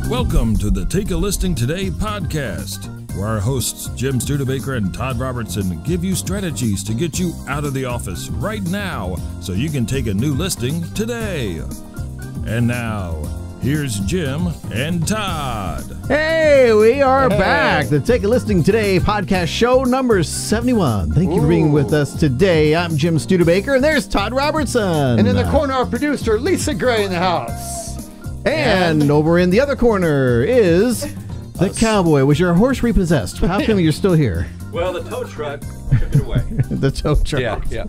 Welcome to the Take a Listing Today podcast, where our hosts Jim Studebaker and Todd Robertson give you strategies to get you out of the office right now so you can take a new listing today. And now, here's Jim and Todd. Hey, we are back. The Take a Listing Today podcast, show number 71. Thank you for being with us today. I'm Jim Studebaker, and there's Todd Robertson. And in the corner, our producer, Lisa Gray in the house. And over in the other corner is the cowboy. Was your horse repossessed? How come you're still here? Well, the tow truck took it away. The tow truck. Yeah.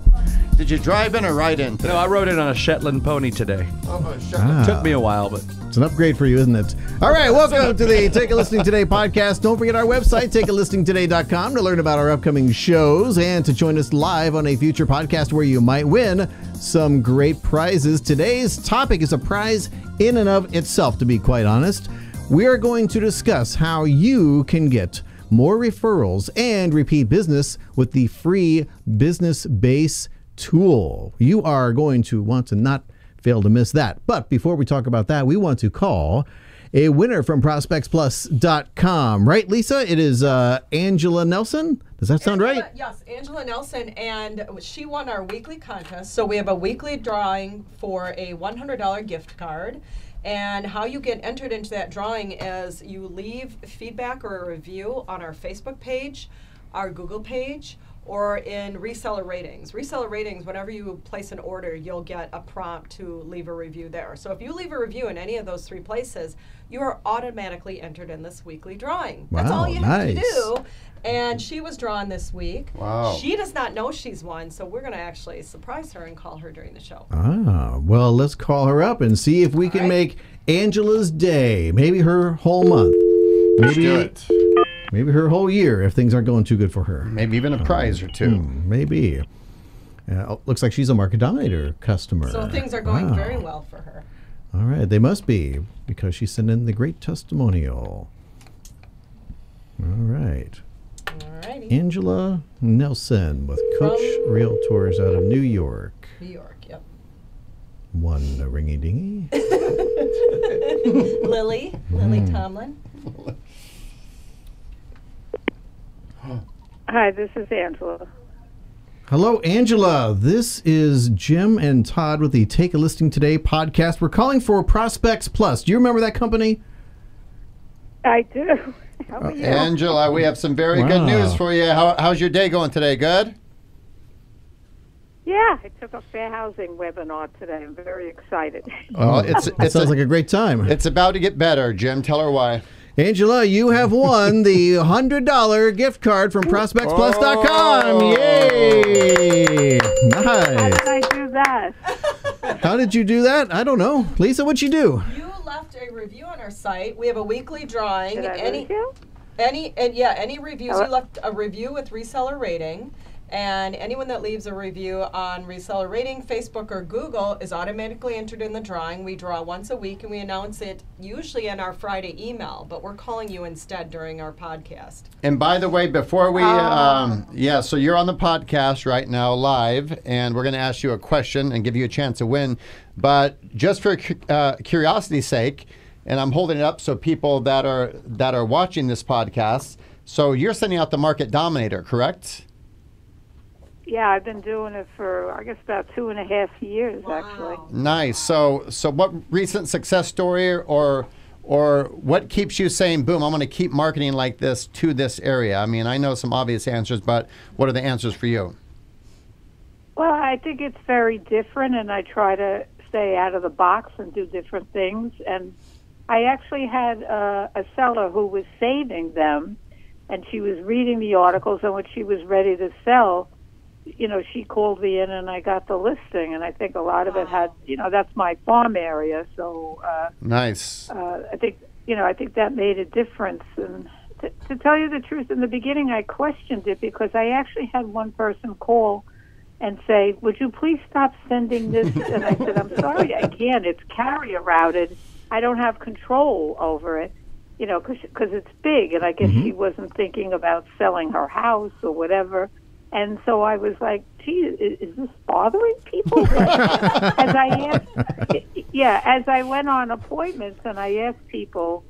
Did you drive in or ride in today? No, I rode it on a Shetland pony today. Oh, Shetland. Took me a while, but... It's an upgrade for you, isn't it? All right, welcome to the Take a Listing Today podcast. Don't forget our website, takealistingtoday.com, to learn about our upcoming shows and to join us live on a future podcast where you might win some great prizes. Today's topic is a prize in and of itself, to be quite honest. We are going to discuss how you can get more referrals and repeat business with the free BusinessBASE tool. You are going to want to not fail to miss that. But before we talk about that, we want to call a winner from ProspectsPLUS.com. Right, Lisa? It is Angela Nelson. Does that sound right? Yes, Angela Nelson, and she won our weekly contest. So we have a weekly drawing for a $100 gift card. And how you get entered into that drawing is you leave feedback or a review on our Facebook page, our Google page, or in reseller ratings. Reseller ratings, whenever you place an order, you'll get a prompt to leave a review there. So if you leave a review in any of those three places, you are automatically entered in this weekly drawing. That's all you have to do. And she was drawn this week. Wow. She does not know she's won, so we're going to actually surprise her and call her during the show. Well, let's call her up and see if we can make Angela's day. Maybe her whole month. Maybe her whole year if things aren't going too good for her. Maybe even a prize or two. Maybe. Looks like she's a Market Dominator customer. So things are going very well for her. All right. They must be, because she sent in the great testimonial. All right. Alrighty. Angela Nelson with Coach Realtors out of New York. New York, yep. One ringy-dingy. Lily Tomlin. Hi, this is Angela. Hello, Angela. This is Jim and Todd with the Take a Listing Today podcast. We're calling for ProspectsPLUS. Do you remember that company? I do. How are you? Angela, we have some very good news for you. How's your day going today? Good? Yeah, I took a fair housing webinar today. I'm very excited. Well, it sounds like a great time. It's about to get better. Jim, tell her why. Angela, you have won the $100 gift card from ProspectsPLUS.com. Yay! Nice. How did I do that? How did you do that? I don't know. Lisa, what'd you do? You left a review on our site. We have a weekly drawing. Did I review? Any reviews, you left a review with reseller rating. And anyone that leaves a review on reseller rating, Facebook or Google is automatically entered in the drawing. We draw once a week and we announce it usually in our Friday email, but we're calling you instead during our podcast. And by the way, before we, so you're on the podcast right now live, and we're going to ask you a question and give you a chance to win. But just for curiosity's sake, and I'm holding it up so people that are watching this podcast, so you're sending out the Market Dominator, correct? Yeah, I've been doing it for, I guess, about 2.5 years, actually. Nice. So what recent success story or what keeps you saying, boom, I'm going to keep marketing like this to this area? I mean, I know some obvious answers, but what are the answers for you? Well, I think it's very different, and I try to stay out of the box and do different things. And I actually had a seller who was saving them, and she was reading the articles, and when she was ready to sell, you know, she called me in and I got the listing, and I think a lot of it had, you know, that's my farm area, so nice. I think that made a difference. And to tell you the truth, in the beginning I questioned it because I actually had one person call and say, "Would you please stop sending this?" And I said, "I'm sorry, I can't. It's carrier routed. I don't have control over it." You know, because it's big, and I guess she wasn't thinking about selling her house or whatever. And so I was like, gee, is this bothering people? As I went on appointments and I asked people,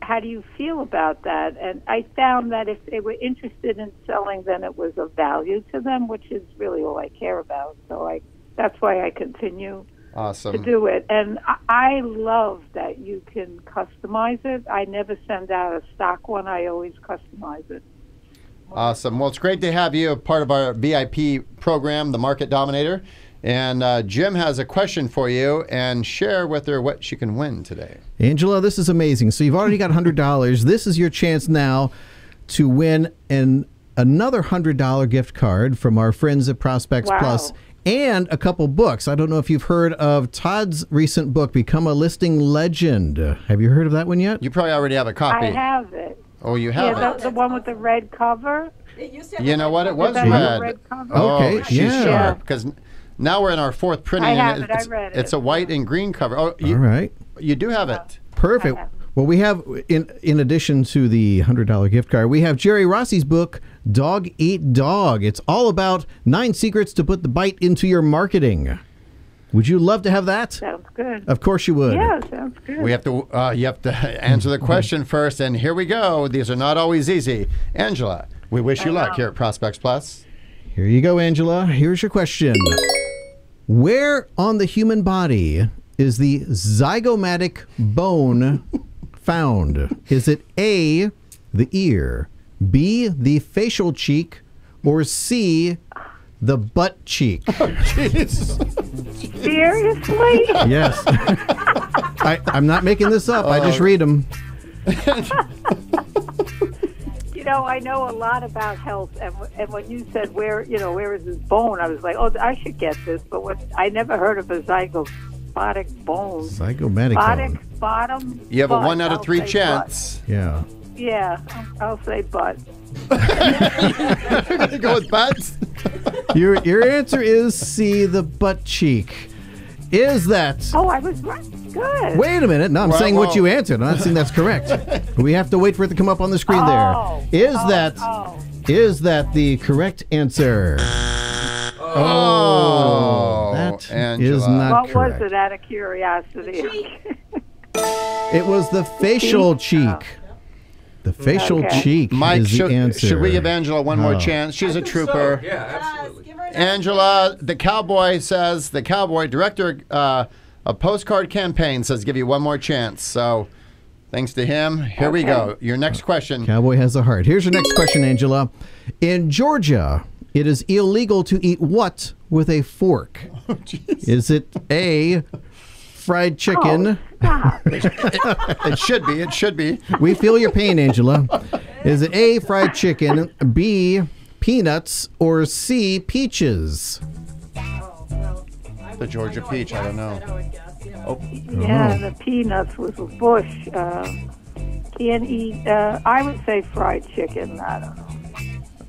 how do you feel about that? And I found that if they were interested in selling, then it was of value to them, which is really all I care about. So that's why I continue to do it. And I love that you can customize it. I never send out a stock one. I always customize it. Awesome. Well, it's great to have you a part of our VIP program, the Market Dominator. And Jim has a question for you, and share with her what she can win today. Angela, this is amazing. So you've already got $100. This is your chance now to win another $100 gift card from our friends at Prospects Plus. And a couple books. I don't know if you've heard of Todd's recent book, Become a Listing Legend. Have you heard of that one yet? You probably already have a copy. I have it. Oh, you have it? The one with the red cover? You know what? It was red. Cover? Okay, she's sharp. Because now we're in our fourth printing. I have it. I read it. It's a white and green cover. Oh, all right. You do have it. Perfect. Well, we have, in addition to the $100 gift card, we have Jerry Rossi's book, Dog Eat Dog. It's all about 9 secrets to put the bite into your marketing. Would you love to have that? Sounds good. Of course you would. Yeah, sounds good. We have to. You have to answer the question first, and here we go. These are not always easy. Angela, we wish you luck here at Prospects Plus. Here you go, Angela. Here's your question. Where on the human body is the zygomatic bone found? Is it A, the ear, B, the facial cheek, or C, the butt cheek? Oh, jeez. Seriously? Yes. I'm not making this up. I just read them. You know, I know a lot about health, and when you said where is his bone, I was like, oh, I should get this. But I never heard of a zygomatic bone. Zygomatic bone. Bottom. You have butt. a 1 out of 3 I'll say chance. butt. Yeah. Yeah, I'll say butt. You're gonna go with butts. Your answer is C, the butt cheek. Is that? Oh, I was right. Good. Wait a minute. No, I'm saying what you answered. I'm not saying that's correct. We have to wait for it to come up on the screen there. Is that the correct answer? Oh, that Angela. is not what correct. was it, out of curiosity? It was the facial cheek. The facial cheek Mike, is the answer. should we give Angela one more chance? She's a trooper. So. Yeah, absolutely. Angela, the cowboy says, the cowboy director of Postcard Campaign says give you one more chance. So thanks to him. Here we go. Your next question. Cowboy has a heart. Here's your next question, Angela. In Georgia, it is illegal to eat what with a fork? Oh, is it A, fried chicken? It should be. It should be. We feel your pain, Angela. Is it A, fried chicken, B, peanuts, or C, peaches? The Georgia peach. I don't know. Yeah, the peanuts with a bush. Can't eat. I would say fried chicken. I don't know.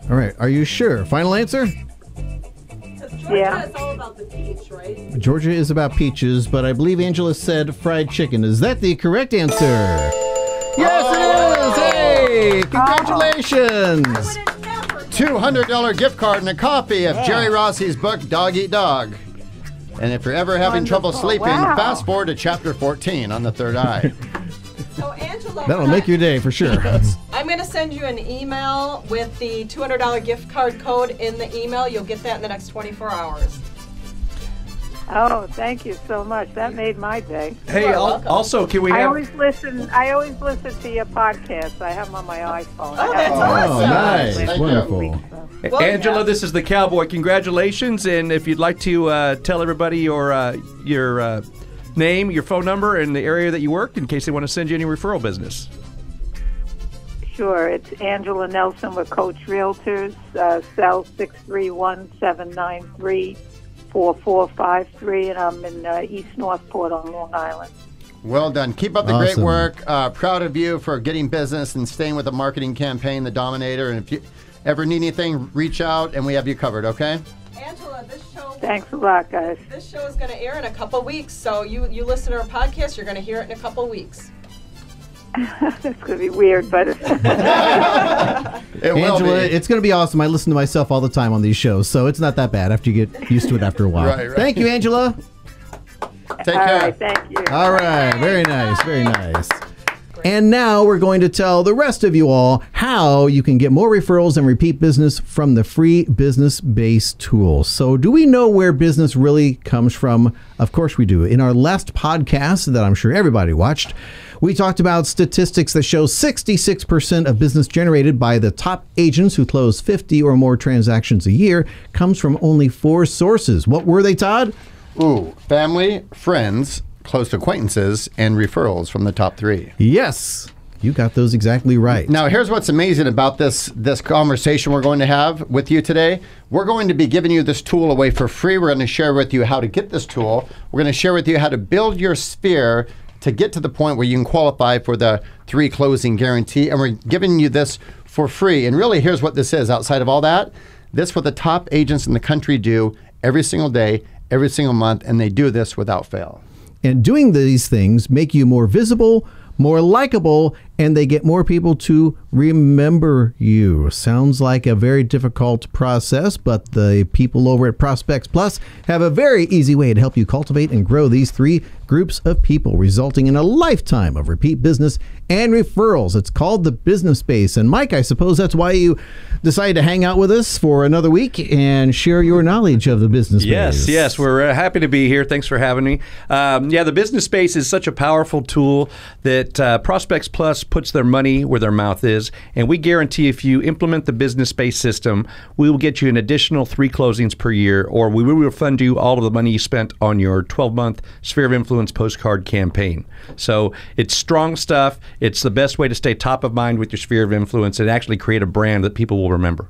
All right. Are you sure? Final answer? Yeah. It's all about the peach, right? Georgia is about peaches, but I believe Angela said fried chicken. Is that the correct answer? Yes, it is! Hey! Congratulations! $200 gift card and a copy of Jerry Rossi's book, Dog Eat Dog. And if you're ever having trouble sleeping, fast forward to chapter 14 on the third eye. So, Angela, That'll make your day for sure. I'm going to send you an email with the $200 gift card code in the email. You'll get that in the next 24 hours. Oh, thank you so much. That made my day. Hey, also, can we I have... always listen to your podcast. I have them on my iPhone. Oh, that's awesome. Oh, nice. Thank Wonderful. Well, Angela, yeah. this is the Cowboy. Congratulations. And if you'd like to tell everybody your name, your phone number, and the area that you work in case they want to send you any referral business. Sure. It's Angela Nelson with Coach Realtors, cell 631-793-4453, and I'm in East Northport on Long Island. Well done. Keep up the great Awesome. work. Proud of you for getting business and staying with the marketing campaign, The Dominator. And if you ever need anything, reach out and we have you covered, okay? Angela, this show... Thanks a lot, guys. This show is going to air in a couple weeks, so you listen to our podcast, you're going to hear it in a couple weeks. That's going to be weird, but It will Angela, be. it's going to be awesome. I listen to myself all the time on these shows, so it's not that bad after you get used to it after a while. Right. Thank you, Angela. Take all care. right, thank you. All right. Very nice. Very nice. And now we're going to tell the rest of you all how you can get more referrals and repeat business from the free BusinessBASE tool. So do we know where business really comes from? Of course we do. In our last podcast that I'm sure everybody watched, we talked about statistics that show 66% of business generated by the top agents who close 50 or more transactions a year comes from only 4 sources. What were they, Todd? Ooh, family, friends, close acquaintances, and referrals from the top 3. Yes, you got those exactly right. Now, here's what's amazing about this conversation we're going to have with you today. We're going to be giving you this tool away for free. We're going to share with you how to get this tool. We're going to share with you how to build your sphere to get to the point where you can qualify for the 3 closing guarantee. And we're giving you this for free. And really, here's what this is. Outside of all that, this is what the top agents in the country do every single day, every single month, and they do this without fail. And doing these things make you more visible, more likable, and they get more people to remember you. Sounds like a very difficult process, but the people over at ProspectsPLUS have a very easy way to help you cultivate and grow these 3 groups of people, resulting in a lifetime of repeat business and referrals. It's called the BusinessBASE. And Mike, I suppose that's why you decided to hang out with us for another week and share your knowledge of the BusinessBASE. Yes, we're happy to be here. Thanks for having me. The BusinessBASE is such a powerful tool that ProspectsPLUS puts their money where their mouth is, and we guarantee if you implement the BusinessBASE system, we will get you an additional 3 closings per year, or we will refund you all of the money you spent on your 12-month Sphere of Influence postcard campaign. So it's strong stuff. It's the best way to stay top of mind with your Sphere of Influence and actually create a brand that people will remember.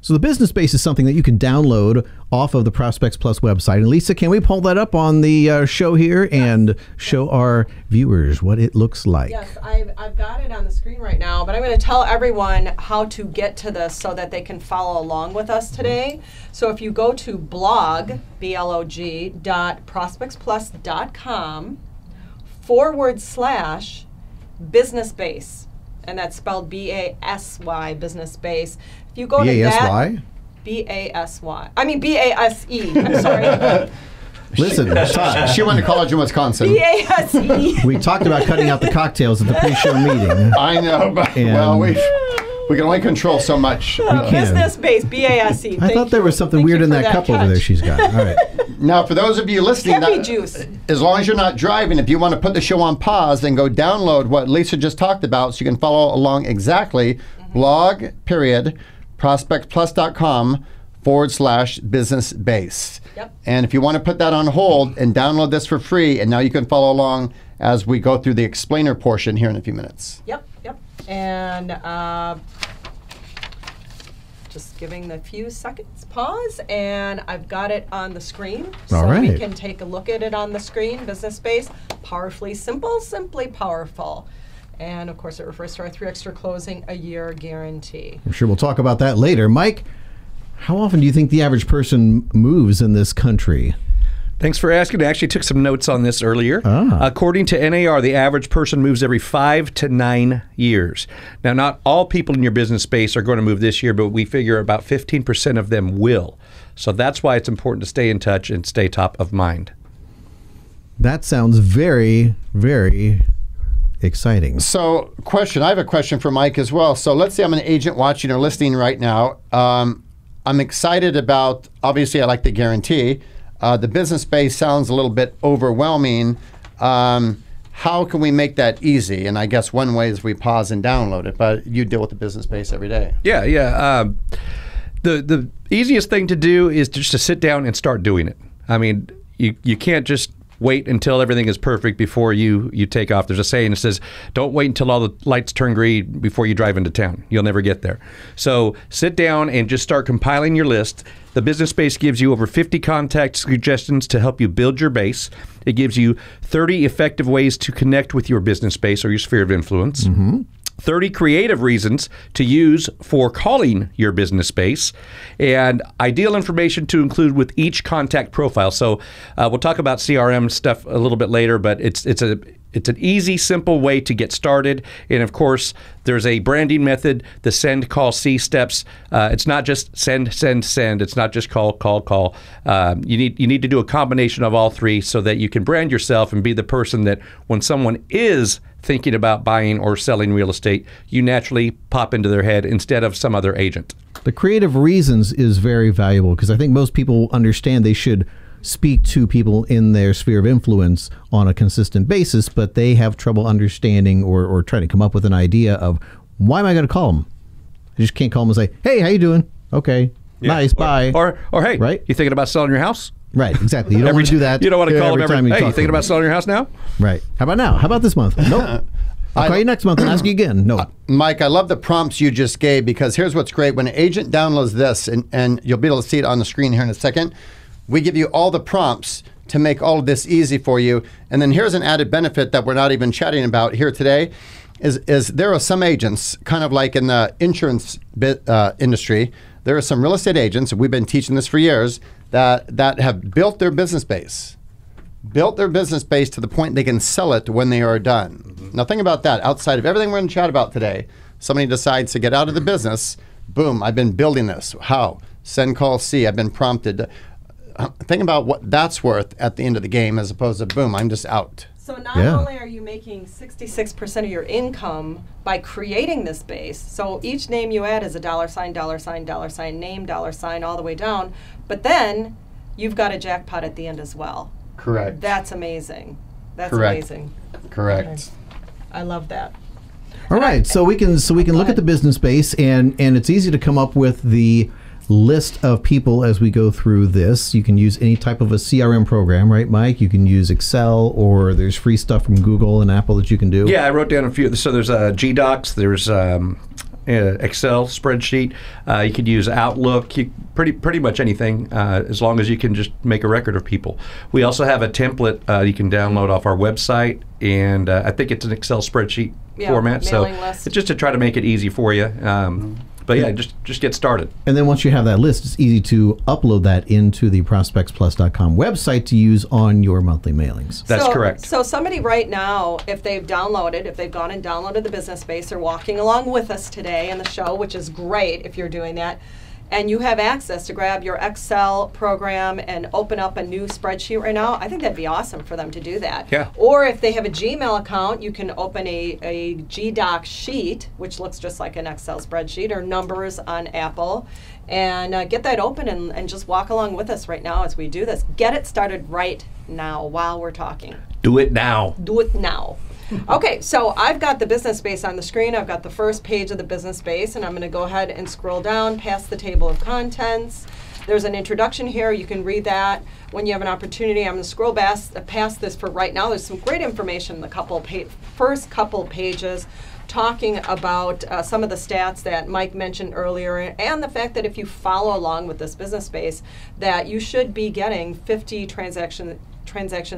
So the BusinessBASE is something that you can download off of the ProspectsPLUS website. And Lisa, can we pull that up on the show here and show our viewers what it looks like? Yes, I've got it on the screen right now, but I'm going to tell everyone how to get to this so that they can follow along with us today. So if you go to blog.prospectsplus.com/BusinessBASE, and that's spelled B-A-S-Y, BusinessBASE. If you go to that, B-A-S-Y. I mean B-A-S-E. I'm sorry. Listen, Todd, She went to college in Wisconsin. B-A-S-E. we talked about cutting out the cocktails at the pre-show meeting. I know, but well, we can only control so much. BusinessBASE, B-A-S-E. I thought there was something weird in that cup over there she's got. All right. Now, for those of you listening, Can't be juice. As long as you're not driving, if you want to put the show on pause, then go download what Lisa just talked about so you can follow along exactly. blog.prospectsplus.com/BusinessBASE. Yep. And if you want to put that on hold and download this for free, and now you can follow along as we go through the explainer portion here in a few minutes. Yep. And just giving the few seconds pause, and I've got it on the screen. So All right. we can take a look at it on the screen. BusinessBASE, powerfully simple, simply powerful. And of course, it refers to our 3 extra closing a year guarantee. I'm sure we'll talk about that later. Mike, how often do you think the average person moves in this country? Thanks for asking. I actually took some notes on this earlier. According to NAR, the average person moves every 5 to 9 years. Now, not all people in your BusinessBASE are going to move this year, but we figure about 15% of them will. So that's why it's important to stay in touch and stay top of mind. That sounds very, very exciting. So, I have a question for Mike as well. So let's say I'm an agent watching or listening right now. I'm excited about, obviously I like the guarantee. The BusinessBASE sounds a little bit overwhelming. How can we make that easy? And I guess one way is we pause and download it, but you deal with the BusinessBASE every day. Yeah. The easiest thing to do is just to sit down and start doing it. I mean, you can't just wait until everything is perfect before you take off. There's a saying that says, don't wait until all the lights turn green before you drive into town. You'll never get there. So sit down and just start compiling your list. The BusinessBASE gives you over 50 contact suggestions to help you build your base. It gives you 30 effective ways to connect with your BusinessBASE or your sphere of influence. 30 creative reasons to use for calling your BusinessBASE, and ideal information to include with each contact profile. So we'll talk about CRM stuff a little bit later, but it's an easy, simple way to get started. And of course, there's a branding method, the send, call, see steps. It's not just send, send, send. It's not just call, call, call. You need to do a combination of all 3 so that you can brand yourself and be the person that when someone is thinking about buying or selling real estate, you naturally pop into their head instead of some other agent. The creative reasons is very valuable because I think most people understand they should speak to people in their sphere of influence on a consistent basis, but they have trouble understanding or trying to come up with an idea of why am I going to call them? I just can't call them and say, hey, how you doing? Okay, nice, bye. Or hey, right? You thinking about selling your house? Right, exactly. You don't want to do that. You don't want to call them every time hey, you thinking about selling your house now? Right. How about now? How about this month? Nope. I'll call you next month and ask you again. No. Mike, I love the prompts you just gave because here's what's great. When an agent downloads this, and you'll be able to see it on the screen here in a second, we give you all the prompts to make all of this easy for you. And then here's an added benefit that we're not even chatting about here today, is there are some agents, kind of like in the insurance industry, there are some real estate agents, and we've been teaching this for years, that have built their business base. Built their business base to the point they can sell it when they are done. Now think about that. Outside of everything we're going to chat about today, somebody decides to get out of the business. Boom, I've been building this. How? Send, call, see. I've been prompted. Think about what that's worth at the end of the game as opposed to boom, I'm just out. So not only are you making 66% of your income by creating this base, so each name you add is a $sign, name, $sign, all the way down, but then you've got a jackpot at the end as well. Correct. That's amazing. That's Correct. amazing. Correct. Okay. I love that. All right, so we can look at the business base, and it's easy to come up with the list of people as we go through this. You can use any type of a CRM program, right, Mike? You can use Excel, or there's free stuff from Google and Apple that you can do. Yeah, I wrote down a few. So there's GDocs, there's Excel spreadsheet. You could use Outlook. Pretty much anything, as long as you can just make a record of people. We also have a template you can download off our website, and I think it's an Excel spreadsheet format. So list. it's just to try to make it easy for you. But yeah, just get started. And then once you have that list, it's easy to upload that into the ProspectsPLUS.com website to use on your monthly mailings. That's correct. So somebody right now, if they've gone and downloaded the Business Base, they're walking along with us today in the show, which is great if you're doing that, and you have access to grab your Excel program and open up a new spreadsheet right now, I think that'd be awesome for them to do that. Yeah. Or if they have a Gmail account, you can open a GDoc sheet, which looks just like an Excel spreadsheet, or numbers on Apple, and get that open and just walk along with us right now as we do this. Get it started right now while we're talking. Do it now. Do it now. Okay, so I've got the Business Base on the screen. I've got the first page of the Business Base, and I'm going to go ahead and scroll down past the table of contents. There's an introduction here. You can read that when you have an opportunity. I'm going to scroll past this for right now. There's some great information in the first couple pages talking about some of the stats that Mike mentioned earlier, and the fact that if you follow along with this Business Base, that you should be getting 50 transactions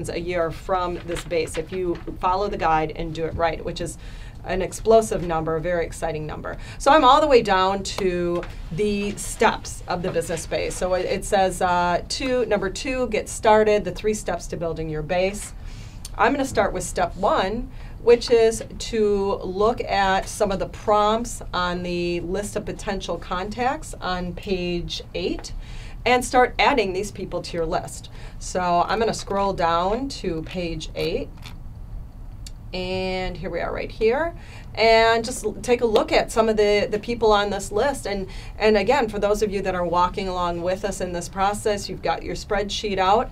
a year from this base if you follow the guide and do it right, which is an explosive number, a very exciting number. So I'm all the way down to the steps of the Business Base. So it says number 2, get started, the 3 steps to building your base. I'm going to start with step 1, which is to look at some of the prompts on the list of potential contacts on page 8 and start adding these people to your list. So I'm going to scroll down to page 8, and here we are right here, and just take a look at some of the people on this list. And again, for those of you that are walking along with us in this process, you've got your spreadsheet out.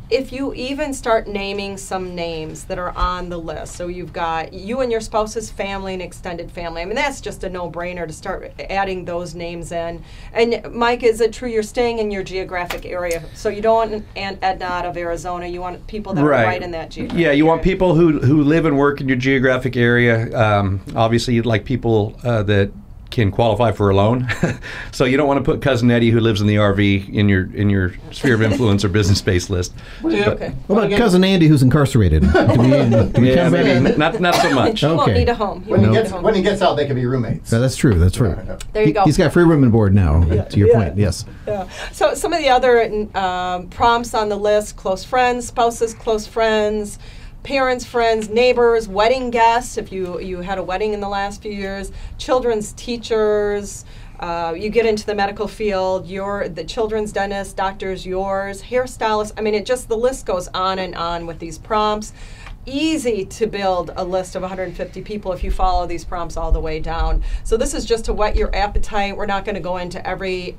If you even start naming some names that are on the list, so you've got you and your spouse's family and extended family, I mean, that's just a no-brainer to start adding those names in. And Mike, is it true you're staying in your geographic area? So you don't want Aunt Edna out of Arizona, you want people that are right in that geographic area. Yeah, you want people who live and work in your geographic area. Obviously, you'd like people that can qualify for a loan. So you don't want to put Cousin Eddie who lives in the RV in your sphere of influence or Business Base list. Okay. What about Cousin Andy who's incarcerated? Yeah, maybe not so much. He won't need a home. When he gets out, they can be roommates. That's true. That's true. There you go. He's got free room and board now, to your point, yes. Yeah. So some of the other prompts on the list: close friends, spouses, close friends, parents, friends, neighbors, wedding guests, if you had a wedding in the last few years, children's teachers, you get into the medical field, the children's dentist, doctors, yours, hairstylists. I mean, the list goes on and on with these prompts. easy to build a list of 150 people if you follow these prompts all the way down. So this is just to whet your appetite. We're not going to go into every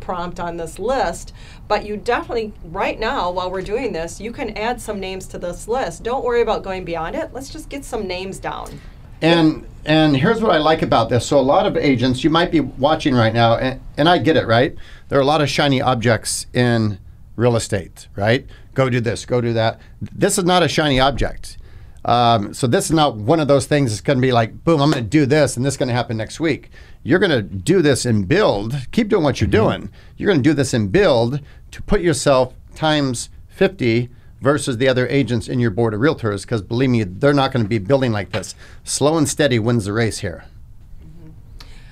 prompt on this list, but you definitely, right now, while we're doing this, you can add some names to this list. Don't worry about going beyond it. Let's just get some names down. And here's what I like about this. So a lot of agents, you might be watching right now, and I get it, right? There are a lot of shiny objects in real estate, right? Go do this, go do that. This is not a shiny object. So this is not one of those things that's going to be like, boom, I'm going to do this, and this is going to happen next week. You're going to do this and build. Keep doing what you're doing. You're going to do this and build to put yourself times 50 versus the other agents in your board of realtors, because believe me, they're not going to be building like this. Slow and steady wins the race here.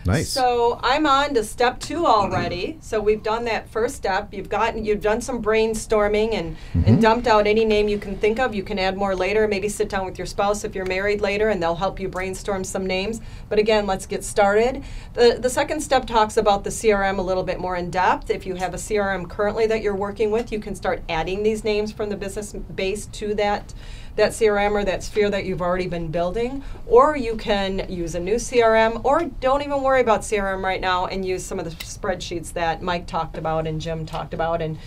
Nice. So I'm on to step 2 already. So we've done that first step. You've done some brainstorming and dumped out any name you can think of. You can add more later. Maybe sit down with your spouse if you're married later, and they'll help you brainstorm some names. But again, let's get started. The second step talks about the CRM a little bit more in depth. If you have a CRM currently that you're working with, you can start adding these names from the BusinessBASE to that CRM or that sphere that you've already been building, or you can use a new CRM, or don't even worry about CRM right now and use some of the spreadsheets that Mike talked about and Jim talked about, and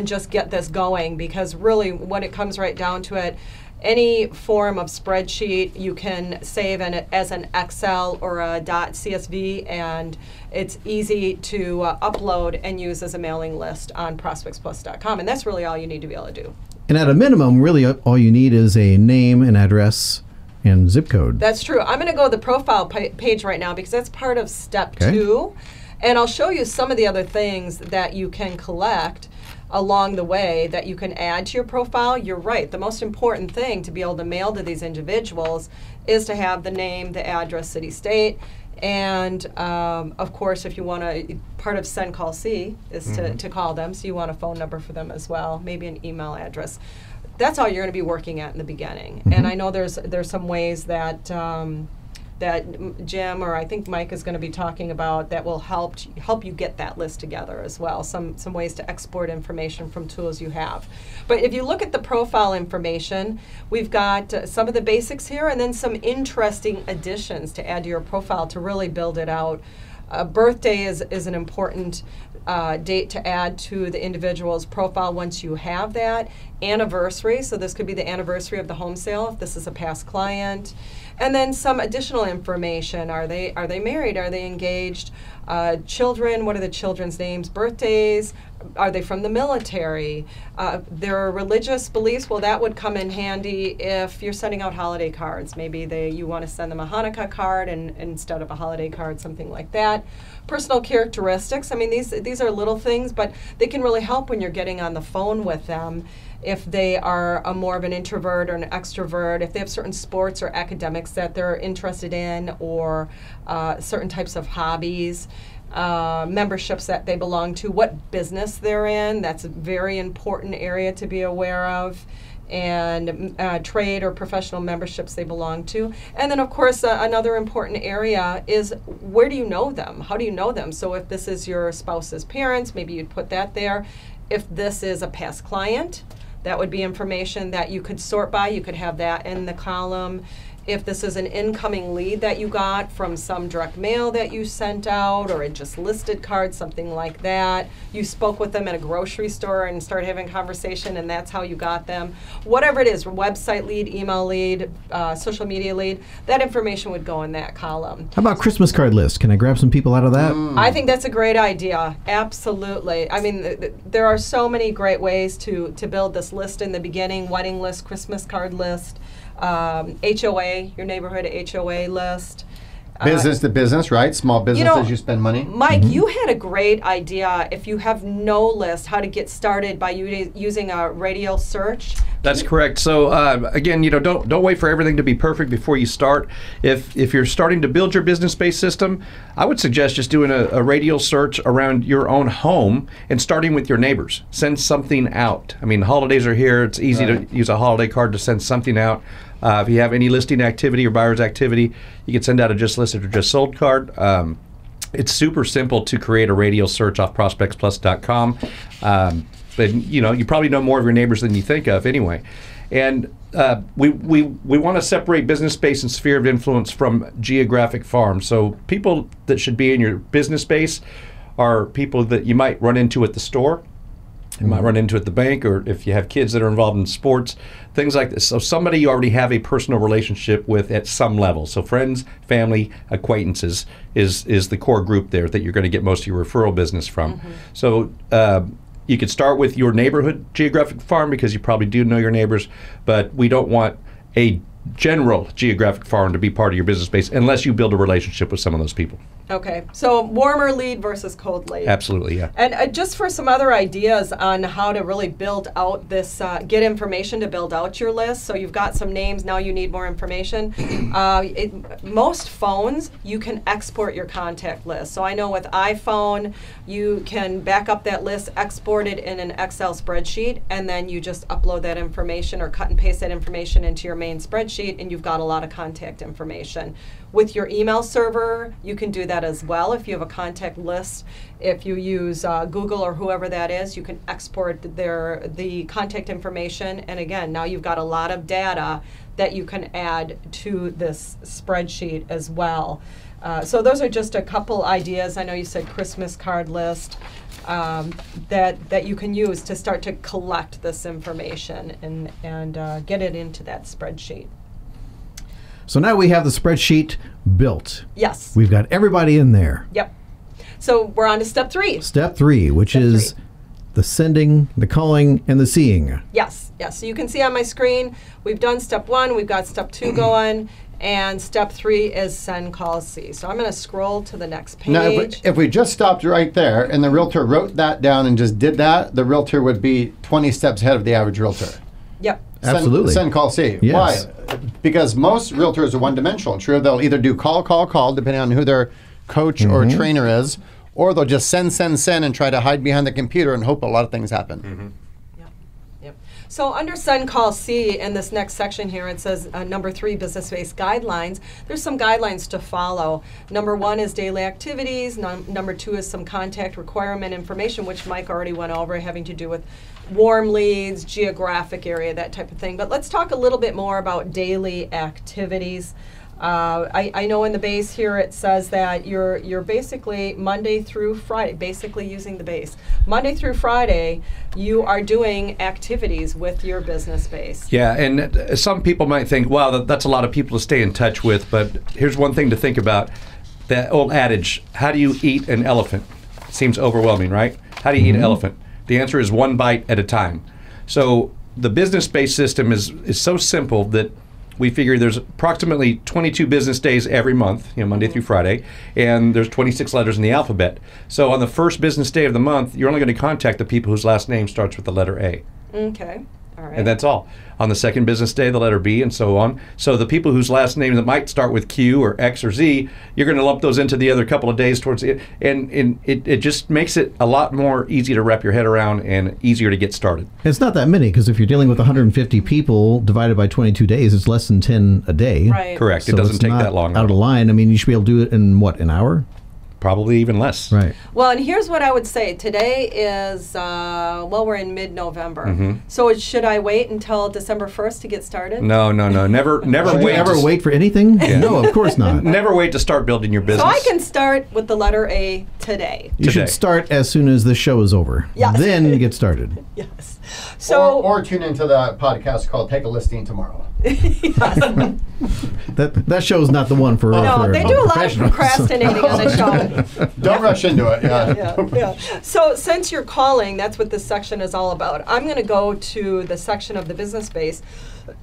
just get this going, because really when it comes right down to it, any form of spreadsheet you can save as an Excel or a .csv, and it's easy to upload and use as a mailing list on ProspectsPLUS.com, and that's really all you need to be able to do. And at a minimum, really all you need is a name, an address, and zip code. That's true. I'm going to go to the profile page right now, because that's part of step 2. And I'll show you some of the other things that you can collect along the way that you can add to your profile. You're right. The most important thing to be able to mail to these individuals is to have the name, the address, city, state. And of course, if you want to, part of Send Call See is to call them, so you want a phone number for them as well, maybe an email address. That's all you're going to be working at in the beginning. And I know there's some ways that that Jim, or I think Mike, is going to be talking about that will help you get that list together as well. Some ways to export information from tools you have. But if you look at the profile information, we've got some of the basics here, and then some interesting additions to add to your profile to really build it out. Birthday is an important date to add to the individual's profile once you have that. Anniversary, so this could be the anniversary of the home sale if this is a past client. And then some additional information. Are they married? Are they engaged? Children, what are the children's names? Birthdays? Are they from the military? Their religious beliefs, well, that would come in handy if you're sending out holiday cards. Maybe you want to send them a Hanukkah card instead of a holiday card, something like that. Personal characteristics, I mean, these are little things, but they can really help when you're getting on the phone with them. If they are more of an introvert or an extrovert, if they have certain sports or academics that they're interested in, or certain types of hobbies, memberships that they belong to, what business they're in, that's a very important area to be aware of, and trade or professional memberships they belong to. And then, of course, another important area is, where do you know them? How do you know them? So if this is your spouse's parents, maybe you'd put that there. If this is a past client, that would be information that you could sort by. You could have that in the column. If this is an incoming lead that you got from some direct mail that you sent out, or a just listed card, something like that. You spoke with them at a grocery store and started having a conversation, and that's how you got them. Whatever it is, website lead, email lead, social media lead, that information would go in that column. How about Christmas card list? Can I grab some people out of that? I think that's a great idea. Absolutely. I mean, there are so many great ways to build this list in the beginning: wedding list, Christmas card list, HOA, your neighborhood HOA list. Business to business, right? Small businesses, you spend money. Mike, you had a great idea. If you have no list, how to get started by using a radial search. That's correct. So again, don't wait for everything to be perfect before you start. If you're starting to build your BusinessBASE system, I would suggest just doing a radial search around your own home and starting with your neighbors. Send something out. I mean, holidays are here. It's easy to use a holiday card to send something out. If you have any listing activity or buyer's activity, you can send out a just listed or just sold card. It's super simple to create a radial search off ProspectsPLUS.com. But you probably know more of your neighbors than you think of anyway. And we want to separate business space and sphere of influence from geographic farm. So people that should be in your business space are people that you might run into at the store, you might run into at the bank, or if you have kids that are involved in sports, things like this. So somebody you already have a personal relationship with at some level. So friends, family, acquaintances is the core group there that you're going to get most of your referral business from. So you could start with your neighborhood geographic farm because you probably do know your neighbors, but we don't want a general geographic farm to be part of your business space unless you build a relationship with some of those people. Okay, so warmer lead versus cold lead. Absolutely, yeah. And just for some other ideas on how to really build out this, get information to build out your list. So you've got some names, now you need more information. Most phones, you can export your contact list. So I know with iPhone, you can back up that list, export it in an Excel spreadsheet, and then you just upload that information or cut and paste that information into your main spreadsheet, and you've got a lot of contact information. With your email server, you can do that as well. If you have a contact list, if you use Google or whoever that is, you can export the contact information. And again, now you've got a lot of data that you can add to this spreadsheet as well. So those are just a couple ideas. I know you said Christmas card list that you can use to start to collect this information and get it into that spreadsheet. So now we have the spreadsheet built. Yes. We've got everybody in there. Yep. So we're on to step 3. Step 3, which is the sending, the calling, and the seeing. Yes. Yes. So you can see on my screen, we've done step 1, we've got step 2 going, and step 3 is send, call, see. So I'm going to scroll to the next page. Now, if we just stopped right there and the realtor wrote that down and just did that, the realtor would be 20 steps ahead of the average realtor. Yep. Absolutely. Send, call, see. Yes. Why? Because most realtors are one-dimensional. True, they'll either do call, depending on who their coach or trainer is, or they'll just send, and try to hide behind the computer and hope a lot of things happen. Yep. So under send, call, see, in this next section here, it says number 3, business-based guidelines. There's some guidelines to follow. Number 1 is daily activities. Number 2 is some contact requirement information, which Mike already went over, having to do with warm leads, geographic area, that type of thing. But let's talk a little bit more about daily activities. I know in the base here it says that you're basically Monday through Friday, basically using the base. Monday through Friday, you are doing activities with your business base. Yeah, and some people might think, wow, that's a lot of people to stay in touch with, but here's one thing to think about. That old adage, how do you eat an elephant? Seems overwhelming, right? How do you eat an elephant? The answer is one bite at a time. So the business-based system is so simple that we figure there's approximately 22 business days every month, Monday through Friday, and there's 26 letters in the alphabet. So on the first business day of the month, you're only going to contact the people whose last name starts with the letter A. Okay. All right. And that's all. On the second business day, the letter B, and so on. So the people whose last name that might start with Q or X or Z, you're going to lump those into the other couple of days towards it, and it just makes it a lot more easy to wrap your head around and easier to get started. It's not that many, because if you're dealing with 150 people divided by 22 days, it's less than 10 a day. Right. Correct. So it doesn't it's take not that long. out of the line. I mean, you should be able to do it in, what, an hour? Probably even less. Right. Well, and here's what I would say. Today is, we're in mid-November. So should I wait until December 1st to get started? No. Never Should you wait. ever wait for anything? No, of course not. Never wait to start building your business. So I can start with the letter A today. You should start as soon as the show is over. Yes. Then get started. Yes. So Or tune into the podcast called Take a Listing Tomorrow. That show's not the one for no, for they do a lot of professionals. procrastinating on the show. Don't rush into it. Yeah. So since you're calling, that's what this section is all about. I'm going to go to the section of the business base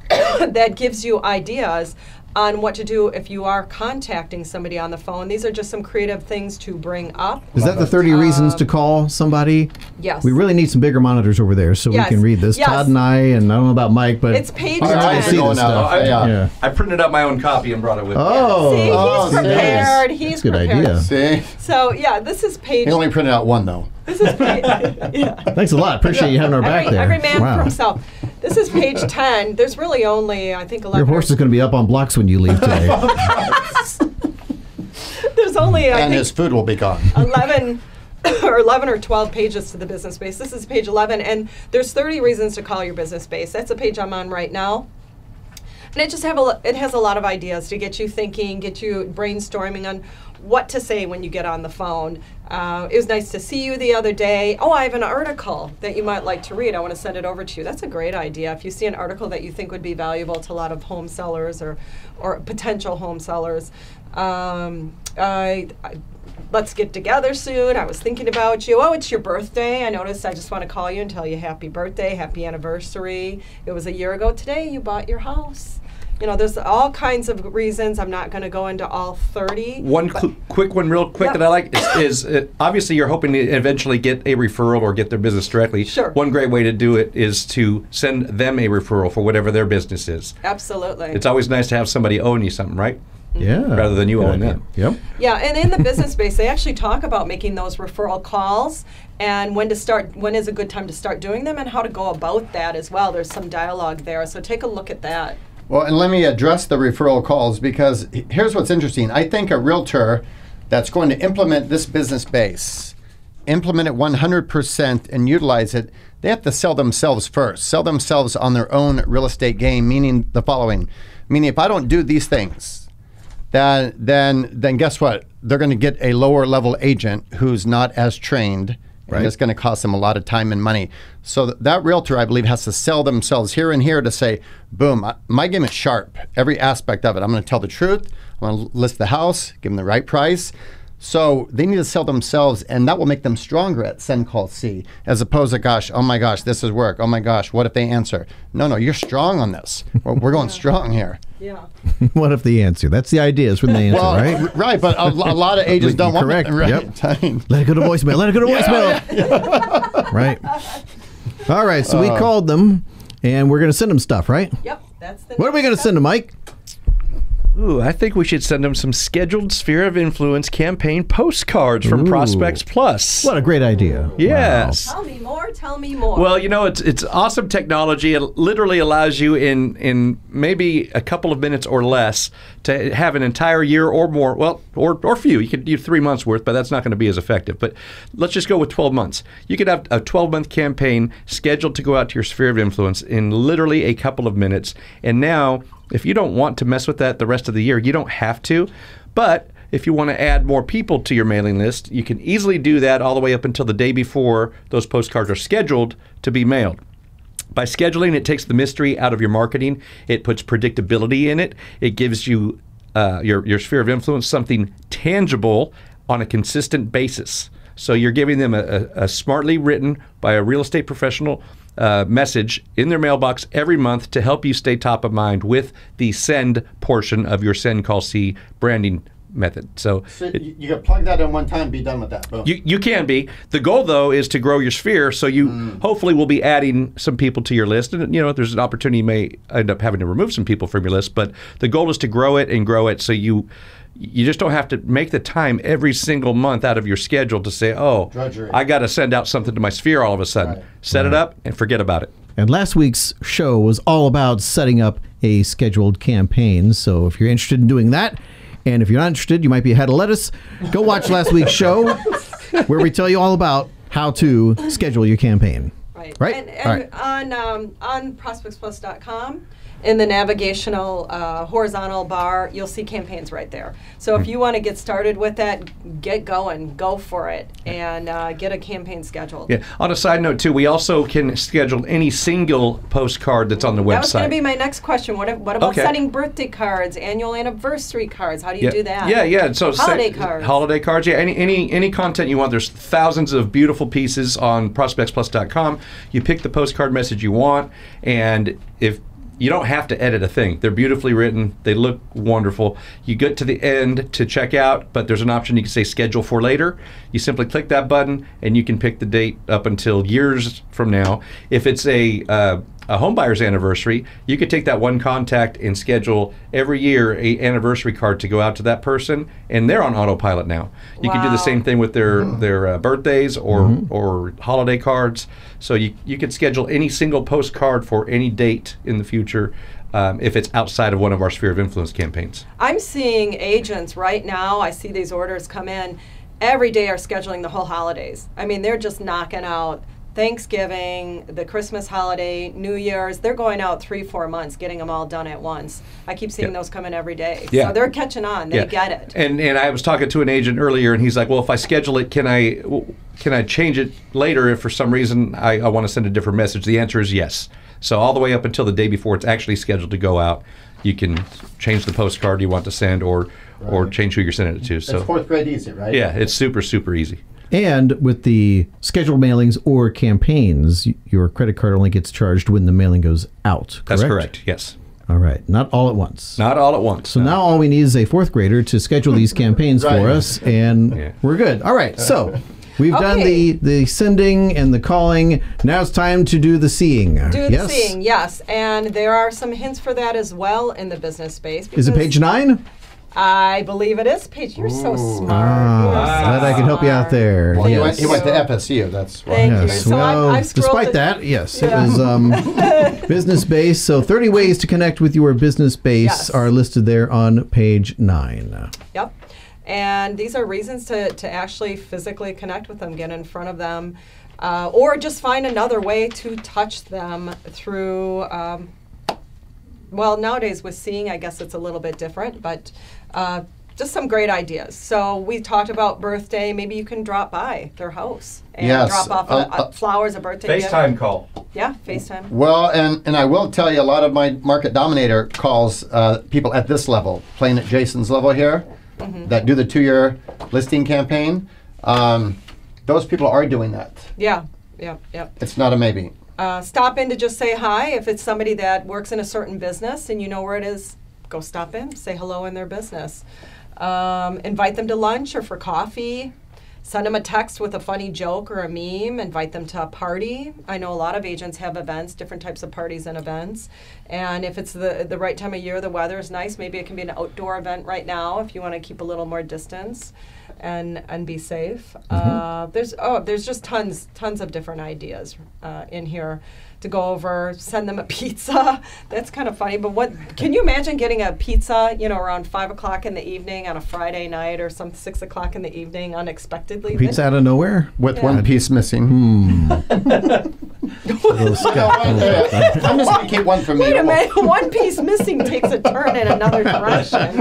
that gives you ideas on what to do if you are contacting somebody on the phone. These are just some creative things to bring up. Is that the 30 reasons to call somebody? Yes. We really need some bigger monitors over there so Yes. we can read this. Yes. Todd and I don't know about Mike, but It's page All right, 10. see this stuff. Yeah. I printed out my own copy and brought it with me. Oh, See, he's nice. prepared. He's That's a good prepared. idea. See? So yeah, this is page. He only printed out one, though. This is page. Yeah. Thanks a lot. Appreciate you having our back there. Every man Wow. for himself. This is page 10. There's really only, I think, 11. Your horse is going to be up on blocks when you leave today. There's only, I And think, his food will be gone. 11 or 11 or 12 pages to the Business Base. This is page 11, and there's 30 reasons to call your Business Base. That's the page I'm on right now. And it just it has a lot of ideas to get you thinking, get you brainstorming on what to say when you get on the phone. It was nice to see you the other day. Oh, I have an article that you might like to read. I want to send it over to you. That's a great idea. If you see an article that you think would be valuable to a lot of home sellers or potential home sellers, let's get together soon. I was thinking about you. Oh, it's your birthday. I noticed. I just want to call you and tell you happy birthday, happy anniversary. It was a year ago today you bought your house. You know, there's all kinds of reasons. I'm not going to go into all 30. One quick one real quick that I like is obviously you're hoping to eventually get a referral or get their business directly. Sure. One great way to do it is to send them a referral for whatever their business is. Absolutely. It's always nice to have somebody own you something, right? Yeah. Rather than you owing them. Yep. Yeah, and in the Business Base, they actually talk about making those referral calls and when is a good time to start doing them and how to go about that as well. There's some dialogue there, so take a look at that. Well, and let me address the referral calls, because here's what's interesting. I think a realtor that's going to implement this Business Base, implement it 100% and utilize it, they have to sell themselves first, sell themselves on their own real estate game, meaning the following. Meaning if I don't do these things, then guess what? They're going to get a lower level agent who's not as trained. And it's going to cost them a lot of time and money. So that realtor, I believe, has to sell themselves here and here to say, boom, my game is sharp. Every aspect of it. I'm going to tell the truth. I'm going to list the house, give them the right price. So they need to sell themselves, and that will make them stronger at send, call, see, as opposed to, gosh, oh my gosh, this is work. Oh my gosh, what if they answer? No, you're strong on this. We're going strong here. Yeah. What if the answer? That's the idea, is when they answer, right? Right, but a lot of agents don't want that. Right. Yep. Let it go to voicemail. Let it go to voicemail. Right. All right, so we called them, and we're going to send them stuff, right? Yep. That's the What are we going to send them, Mike? Ooh, I think we should send them some scheduled Sphere of Influence campaign postcards from ProspectsPLUS. What a great idea. Yes. Wow. Tell me more. Tell me more. Well, you know, it's awesome technology. It literally allows you in maybe a couple of minutes or less to have an entire year or more, well, or few. You could do 3 months worth, but that's not going to be as effective. But let's just go with 12 months. You could have a 12-month campaign scheduled to go out to your Sphere of Influence in literally a couple of minutes. And now, if you don't want to mess with that the rest of the year, you don't have to. But if you want to add more people to your mailing list, you can easily do that all the way up until the day before those postcards are scheduled to be mailed. By scheduling, it takes the mystery out of your marketing. It puts predictability in it. It gives you your sphere of influence something tangible on a consistent basis. So you're giving them a smartly written by a real estate professional message in their mailbox every month to help you stay top of mind with the send portion of your send, call, see branding method. So you can plug that in one time and be done with that. Boom. You can be. The goal, though, is to grow your sphere, so you hopefully will be adding some people to your list. And, you know, there's an opportunity you may end up having to remove some people from your list, but the goal is to grow it so you just don't have to make the time every single month out of your schedule to say, oh, drudgery. I got to send out something to my sphere all of a sudden. Right. Set it up and forget about it. And last week's show was all about setting up a scheduled campaign. So if you're interested in doing that, and if you're not interested, you might be ahead of lettuce, go watch last week's show where we tell you all about how to schedule your campaign. Right? And on ProspectsPLUS.com, in the navigational horizontal bar, you'll see campaigns right there. So if you want to get started with that, get going, go for it, and get a campaign scheduled. Yeah. On a side note, too, we also can schedule any single postcard that's on the website. That was going to be my next question. What about sending birthday cards, annual anniversary cards? How do you do that? Yeah. So holiday cards. Holiday cards. Yeah. Any content you want. There's thousands of beautiful pieces on ProspectsPLUS.com. You pick the postcard message you want, and if you don't have to edit a thing. They're beautifully written. They look wonderful. You get to the end to check out, but there's an option you can say schedule for later. You simply click that button, and you can pick the date up until years from now. If it's a home buyer's anniversary, you could take that one contact and schedule every year a anniversary card to go out to that person, and they're on autopilot now. You can do the same thing with their birthdays or holiday cards. So you could schedule any single postcard for any date in the future if it's outside of one of our Sphere of Influence campaigns. I'm seeing agents right now, I see these orders come in, every day are scheduling the whole holidays. I mean, they're just knocking out Thanksgiving, the Christmas holiday, New Year's. They're going out 3-4 months, getting them all done at once. I keep seeing those come in every day. Yeah. So they're catching on. They get it. And I was talking to an agent earlier, and he's like, well, if I schedule it, can I change it later if for some reason I want to send a different message? The answer is yes. So all the way up until the day before it's actually scheduled to go out, you can change the postcard you want to send or change who you're sending it to. So It's fourth grade easy, right? yeah, it's super, super easy. And with the scheduled mailings or campaigns, your credit card only gets charged when the mailing goes out, correct? That's correct, yes. All right. Not all at once. Not all at once. So now all we need is a fourth grader to schedule these campaigns for us, and we're good. All right. So we've done the sending and the calling. Now it's time to do the seeing. Do the seeing, yes. And there are some hints for that as well in the business space. Is it page 9? I believe it is page. You're so smart. Glad I can help you out there. Well, yes. he went to FSU. That's why. Thank you. Yes. So Well, I've scrolled despite that, yes, it was BusinessBASE. So 30 ways to connect with your BusinessBASE Yes. are listed there on page 9. Yep. And these are reasons to actually physically connect with them, get in front of them, or just find another way to touch them through, well, nowadays with seeing, I guess it's a little bit different, but just some great ideas. So we talked about birthday. Maybe you can drop by their house and drop off flowers, a birthday gift. FaceTime call. Yeah, FaceTime. Well, and I will tell you, a lot of my Market Dominator calls people at this level, playing at Jason's level here, that do the 2-year listing campaign. Those people are doing that. Yeah. It's not a maybe. Stop in to just say hi. If it's somebody that works in a certain business and you know where it is, go stop in, say hello in their business. Invite them to lunch or for coffee. Send them a text with a funny joke or a meme. Invite them to a party. I know a lot of agents have events, different types of parties and events. And if it's the right time of year, the weather is nice, maybe it can be an outdoor event right now if you want to keep a little more distance and be safe. There's just tons of different ideas in here to go over. Send them a pizza. That's kind of funny. But what can you imagine getting a pizza, around 5 o'clock in the evening on a Friday night or 6 o'clock in the evening unexpectedly? Pizza out of nowhere? With one piece missing. I'm just going to keep one for me. Wait a minute. One piece missing takes a turn in another direction.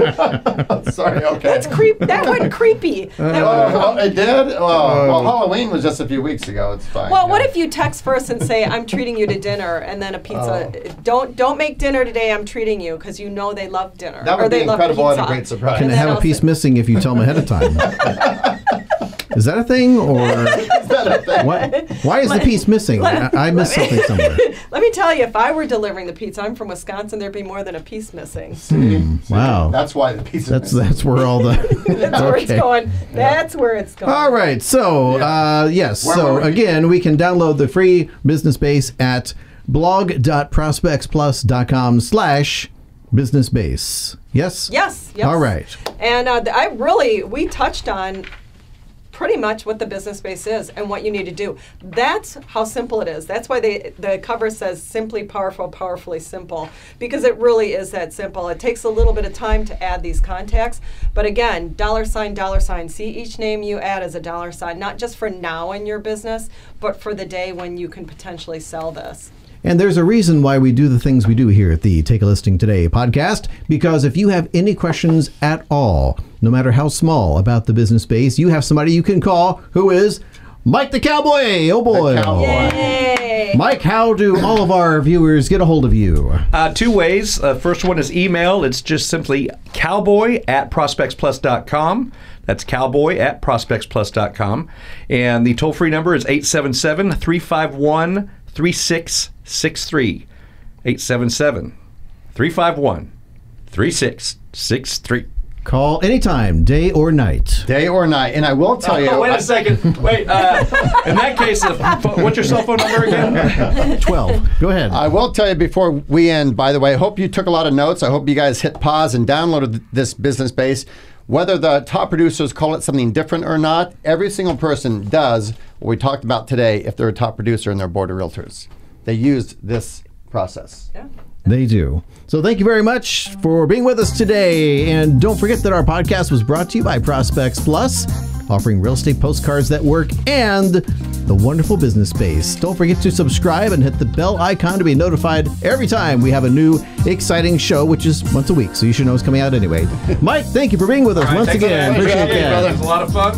Sorry, okay. That went creepy. It did? Well, Halloween was just a few weeks ago. It's fine. Well, what if you text first and say, I'm treating you to dinner, and then a pizza. Don't make dinner today, I'm treating you, because you know they love dinner. That would be incredible and a great surprise. Can they have a piece missing if you tell them ahead of time? Is that a thing, or what? Why is the piece missing? I missed something somewhere. Let me tell you, if I were delivering the pizza, I'm from Wisconsin, there'd be more than a piece missing. Wow. That's why the piece is That's where all the... That's where it's going. That's where it's going. All right. So, yes. So, again, we can download the free BusinessBASE at blog.prospectsplus.com/BusinessBASE. Yes? Yes. All right. And we touched on pretty much what the BusinessBASE is and what you need to do. That's how simple it is. That's why the cover says simply powerful, powerfully simple, because it really is that simple. It takes a little bit of time to add these contacts, but again, $, see each name you add as a $, not just for now in your business, but for the day when you can potentially sell this. And there's a reason why we do the things we do here at the Take a Listing Today podcast, because if you have any questions at all, no matter how small, about the BusinessBASE, you have somebody you can call who is Mike the Cowboy. Oh boy. Yay. Mike, how do all of our viewers get a hold of you? 2 ways. First one is email. It's just simply cowboy@prospectsplus.com. That's cowboy@prospectsplus.com. And the toll-free number is 877-351-3663. 877-351-3663. Call anytime, day or night. Day or night. And I will tell you... Wait a second. Wait. In that case, what's your cell phone number again? 12. Go ahead. I will tell you before we end, by the way, I hope you took a lot of notes. I hope you guys hit pause and downloaded this BusinessBASE. Whether the top producers call it something different or not, every single person does what we talked about today if they're a top producer in their board of realtors. They used this process. Yeah. They do. So thank you very much for being with us today. And don't forget that our podcast was brought to you by Prospects Plus. offering real estate postcards that work, and the wonderful BusinessBASE. Don't forget to subscribe and hit the bell icon to be notified every time we have a new exciting show, which is once a week, so you should know it's coming out anyway. Mike, thank you for being with us once again. Appreciate that. It was a lot of fun.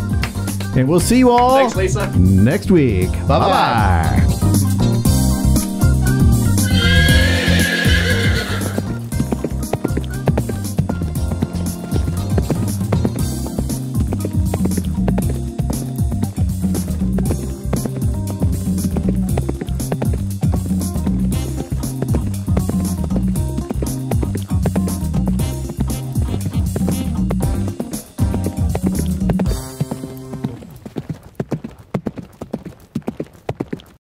And we'll see you all Thanks, Lisa. next week. Bye-bye. Bye-bye.